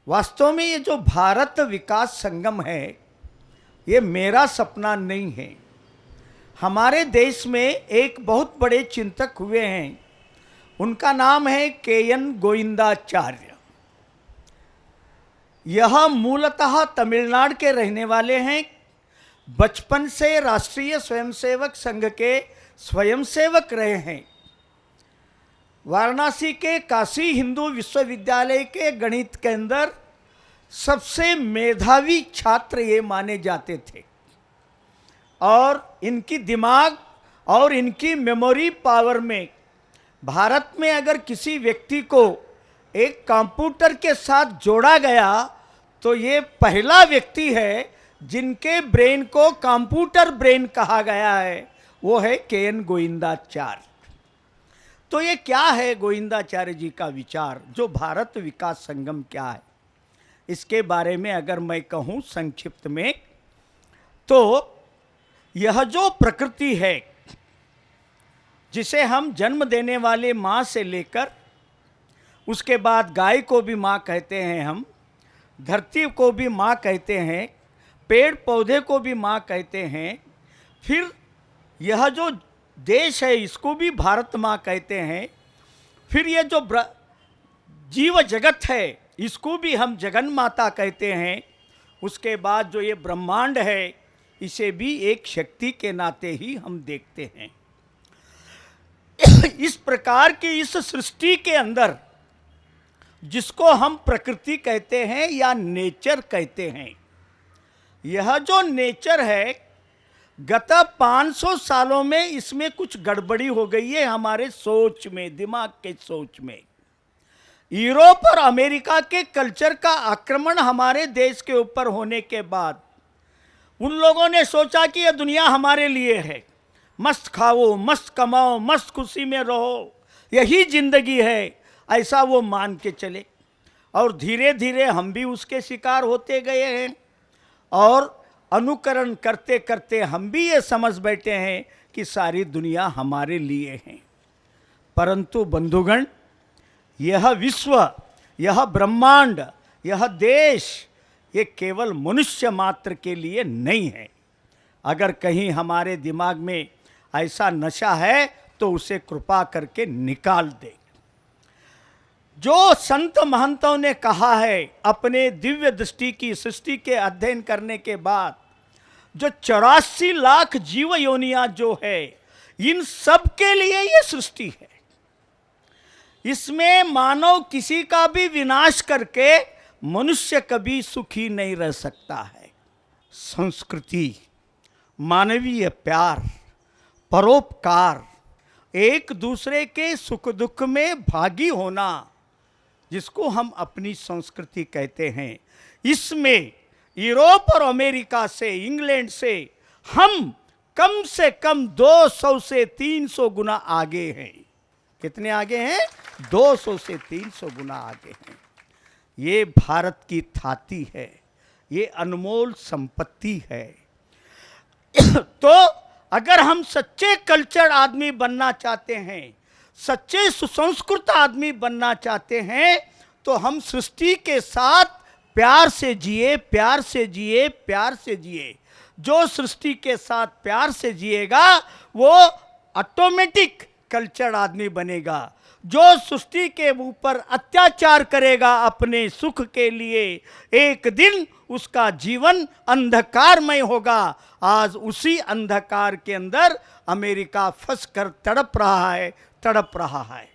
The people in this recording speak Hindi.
वास्तव में ये जो भारत विकास संगम है, ये मेरा सपना नहीं है। हमारे देश में एक बहुत बड़े चिंतक हुए हैं, उनका नाम है के.एन. गोविंदाचार्य। यह मूलतः तमिलनाडु के रहने वाले हैं। बचपन से राष्ट्रीय स्वयंसेवक संघ के स्वयंसेवक रहे हैं। वाराणसी के काशी हिंदू विश्वविद्यालय के गणित के अंदर सबसे मेधावी छात्र ये माने जाते थे और इनकी दिमाग और इनकी मेमोरी पावर में भारत में अगर किसी व्यक्ति को एक कंप्यूटर के साथ जोड़ा गया तो ये पहला व्यक्ति है जिनके ब्रेन को कंप्यूटर ब्रेन कहा गया है, वो है के.एन. गोविंदाचार्य। तो ये क्या है गोविंदाचार्य जी का विचार, जो भारत विकास संगम क्या है, इसके बारे में अगर मैं कहूँ संक्षिप्त में, तो यह जो प्रकृति है जिसे हम जन्म देने वाले माँ से लेकर उसके बाद गाय को भी माँ कहते हैं, हम धरती को भी माँ कहते हैं, पेड़ पौधे को भी माँ कहते हैं, फिर यह जो देश है इसको भी भारत माँ कहते हैं, फिर ये जो जीव जगत है इसको भी हम जगन माता कहते हैं, उसके बाद जो ये ब्रह्मांड है इसे भी एक शक्ति के नाते ही हम देखते हैं। इस प्रकार की इस सृष्टि के अंदर जिसको हम प्रकृति कहते हैं या नेचर कहते हैं, यह जो नेचर है गत 500 सालों में इसमें कुछ गड़बड़ी हो गई है हमारे सोच में, दिमाग के सोच में। यूरोप और अमेरिका के कल्चर का आक्रमण हमारे देश के ऊपर होने के बाद उन लोगों ने सोचा कि यह दुनिया हमारे लिए है, मस्त खाओ, मस्त कमाओ, मस्त खुशी में रहो, यही जिंदगी है, ऐसा वो मान के चले। और धीरे धीरे हम भी उसके शिकार होते गए हैं और अनुकरण करते करते हम भी ये समझ बैठे हैं कि सारी दुनिया हमारे लिए है। परंतु बंधुगण, यह विश्व, यह ब्रह्मांड, यह देश, ये केवल मनुष्य मात्र के लिए नहीं है। अगर कहीं हमारे दिमाग में ऐसा नशा है तो उसे कृपा करके निकाल दे। जो संत महंतों ने कहा है अपने दिव्य दृष्टि की सृष्टि के अध्ययन करने के बाद, जो 84 लाख जीव योनियां जो है इन सब के लिए ये सृष्टि है। इसमें मानव किसी का भी विनाश करके मनुष्य कभी सुखी नहीं रह सकता है। संस्कृति, मानवीय प्यार, परोपकार, एक दूसरे के सुख दुख में भागी होना, जिसको हम अपनी संस्कृति कहते हैं, इसमें यूरोप और अमेरिका से, इंग्लैंड से हम कम से कम 200 से 300 गुना आगे हैं। कितने आगे हैं? 200 से 300 गुना आगे हैं। ये भारत की थाती है, ये अनमोल संपत्ति है। तो अगर हम सच्चे कल्चर आदमी बनना चाहते हैं, सच्चे सुसंस्कृत आदमी बनना चाहते हैं, तो हम सृष्टि के साथ प्यार से जिए, प्यार से जिए, प्यार से जिए। जो सृष्टि के साथ प्यार से जिएगा वो ऑटोमेटिक कल्चर आदमी बनेगा। जो सृष्टि के ऊपर अत्याचार करेगा अपने सुख के लिए, एक दिन उसका जीवन अंधकारमय होगा। आज उसी अंधकार के अंदर अमेरिका फंस कर तड़प रहा है, तड़प रहा है।